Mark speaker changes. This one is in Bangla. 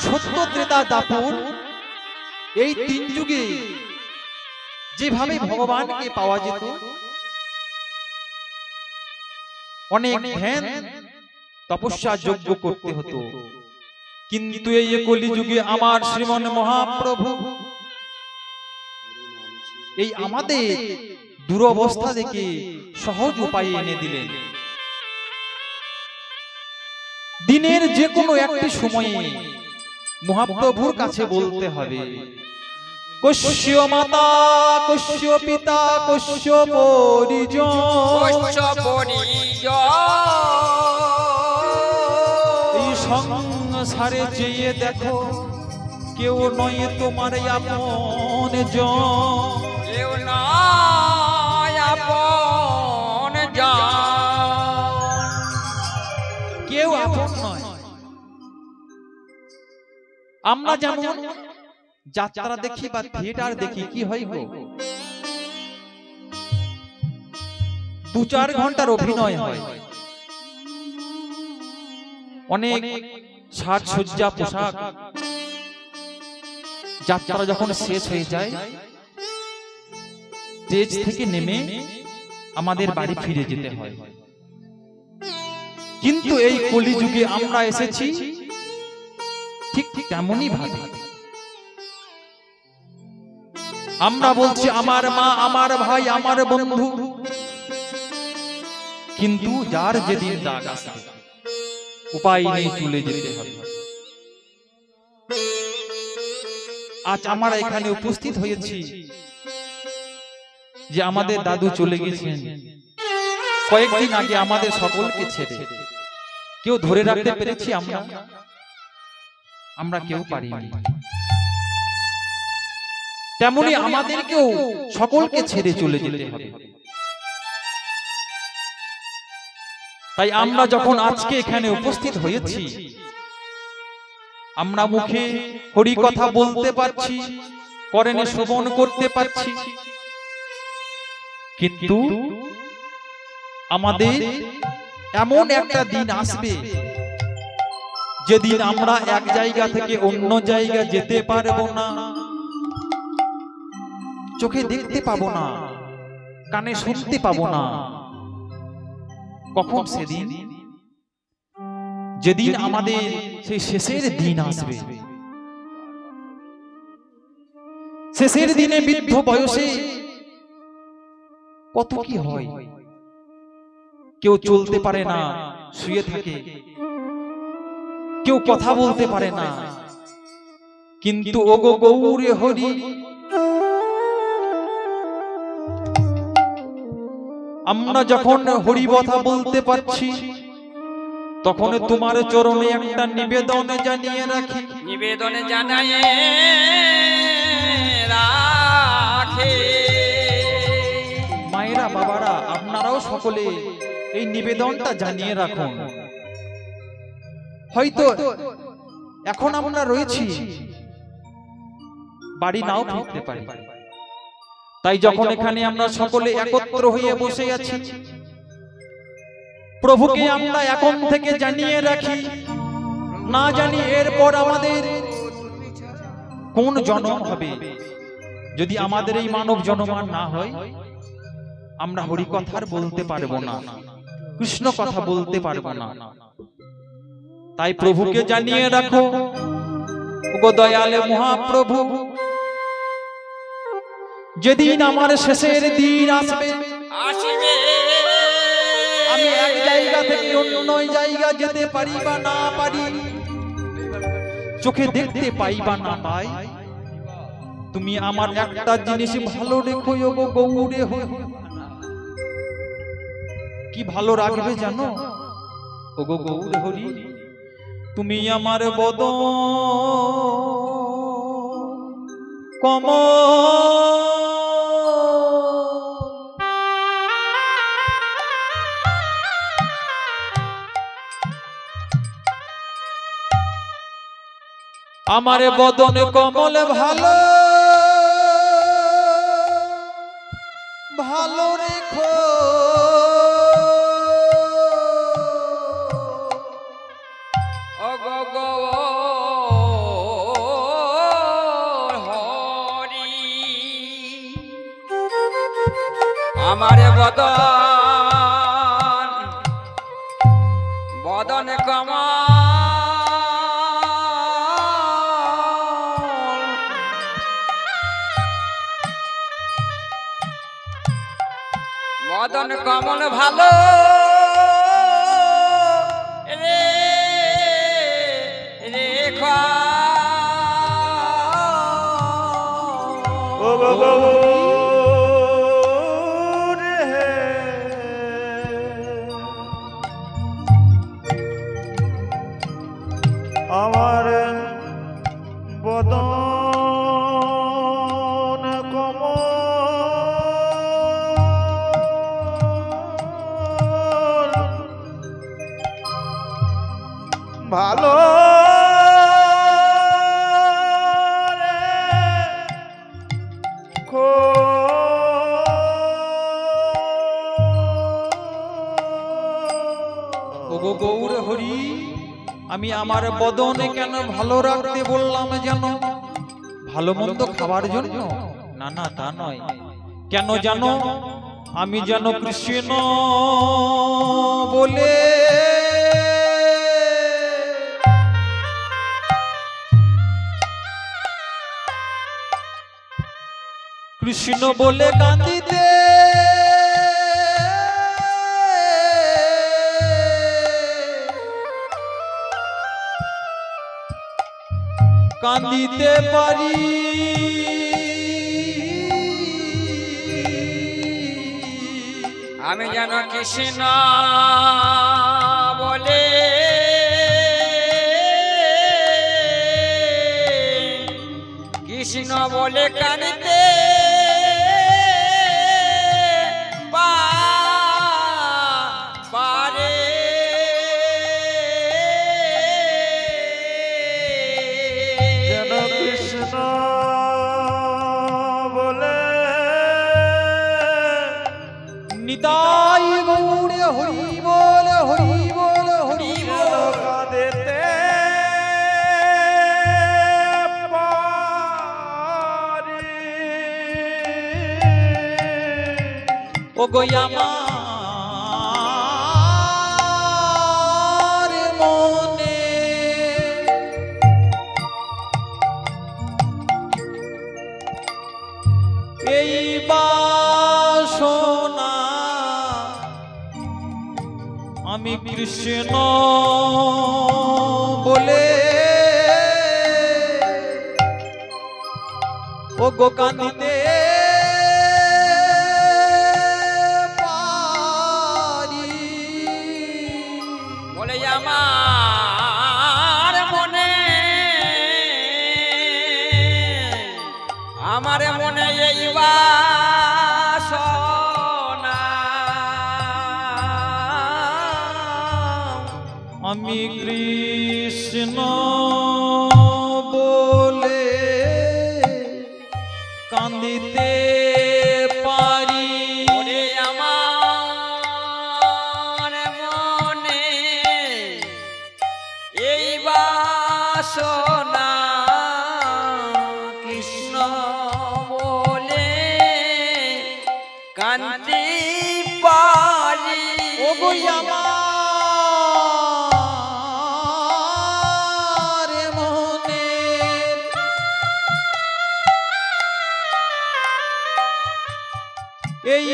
Speaker 1: সত্য ত্রেতা দাপুর এই তিন যুগে যেভাবে ভগবানকে পাওয়া যেত, অনেক ধ্যান তপস্যা যজ্ঞ করতে হতো, কিন্তু এই কলিযুগে আমার শ্রীমন মহাপ্রভু এই আমাদের দুরবস্থা দেখে সহজ উপায় এনে দিলেন। দিনের যে কোনো একটি সময়ে মহাপ্রভুর কাছে বলতে হবে, কস্য মাতা কস্য পিতা কস্য পরিজন, এই সংসারে চেয়ে দেখো কেউ নয় তোমার আপন জন,
Speaker 2: কেউ নয় আপন জন,
Speaker 1: কেউ আপন নয়। আমরা যেমন যাত্রা দেখি বা থিয়েটার দেখি, কি হয় গো, 2-4 ঘন্টার অভিনয় হয়, অনেক সাজসজ্জা পোশাক, যাত্রা যখন শেষ হয়ে যায় স্টেজ থেকে নেমে আমাদের বাড়ি ফিরে যেতে হয়। কিন্তু এই কলিযুগে আমরা এসেছি ঠিক তেমনই ভাবে। আমরা বলছি আমার মা, আমার ভাই, আমার বন্ধু, কিন্তু যার যেদিন ডাক আসবে উপায় নেই, চলে যেতে হবে। আজ আমরা এখানে উপস্থিত হয়েছি যে আমাদের দাদু চলে গেছেন কয়েকদিন আগে আমাদের সকলকে ছেড়ে। কেউ ধরে রাখতে পেরেছি? আমরা কেউ পারিনি। তেমনি আমাদেরকেও সকলকে ছেড়ে চলে যেতে হবে। তাই আমরা যখন আজকে এখানে উপস্থিত হয়েছি, আমরা মুখে হরি কথা বলতে পারছি, কর্ণে শ্রবণ করতে পারছি, কিন্তু আমাদের এমন একটা দিন আসবে যেদিন আমরা এক জায়গা থেকে অন্য জায়গা যেতে পারবো না, চোখে দেখতে পাবো না, কানে শুনতে পাবো না। কখন সেদিন? যেদিন আমাদের সেই শেষের দিন আসবে। শেষের দিনে বৃদ্ধ বয়সে কত কি হয়, কেউ চলতে পারে না, শুয়ে থাকে, কেউ কথা বলতে পারে না, কিন্তু ওগো গৌরে হরি, আমরা যখন হরি কথা বলতে পারছি, তখন তোমার চরণে একটা নিবেদন জানিয়ে রাখি,
Speaker 2: নিবেদন জানায় রাখে।
Speaker 1: মায়েরা, বাবারা, আপনারাও সকলে এই নিবেদনটা জানিয়ে রাখুন। হয়তো এখন আমরা রয়েছি, বাড়ি নাও ফিরতে পারি। তাই যখন এখানে আমরা সকলে একত্র হয়ে বসে আছি, প্রভুকে আমরা এখন থেকে জানিয়ে রাখি, না জানি এরপর আমাদের কোন জন্ম হবে। যদি আমাদের এই মানব জন্ম না হয়, আমরা হরি কথার বলতে পারবো না, কৃষ্ণ কথা বলতে পারবো না। তাই প্রভুকে জানিয়ে রাখো, ওগো দয়ালে মহাপ্রভু, যেদিন আমার শেষের দিন আসবে, আমি এক জায়গা থেকে অন্য জায়গা যেতে পারি বা না পারি, চোখে দেখতে পাই বা না পাই, তুমি আমার একটা জিনিস ভালো রেখো ওগো গৌরে হরি। কি ভালো রাখবে জানো ওগো গৌরে হরি? তুমি আমার বদন কমল, আমার বদন কমল ভালো ভালো রেখো,
Speaker 2: আমারে বদন বদন কমল বদন কমল ভালো রে রেখা
Speaker 3: ও বাবা আমার বদন কমল ভালো
Speaker 1: ওগো গৌর হরি আমি আমার বদনে কেন ভালো রাখতে বললাম জানো ভালো মন্দ খাবার জন্য না না তা নয় কেন জানো আমি যেন কৃষ্ণ বলে কৃষ্ণ বলে কান্দিতে কান্দিতে পারি
Speaker 2: আমি যেন কৃষ্ণ বলে কৃষ্ণ বলে কানিতে পারে
Speaker 3: যেন কৃষ্ণ বলে
Speaker 1: নিতাই গৌড়ে হরি বল হরি বল হরি বল
Speaker 3: কাঁদেতে পারি
Speaker 1: ও গো আমার মনে এই বাসনা আমি কৃষ্ণ বলে ও গো কান্দিতে পারি
Speaker 2: বলে আমার মনে এই বাসনা
Speaker 1: আমি কৃষ্ণ বলে কান্দিতে পারি
Speaker 2: ওরে আমার মনে এই বাসনা কৃষ্ণ বলে কান্দি পারি
Speaker 1: ও গো আমার মনে এই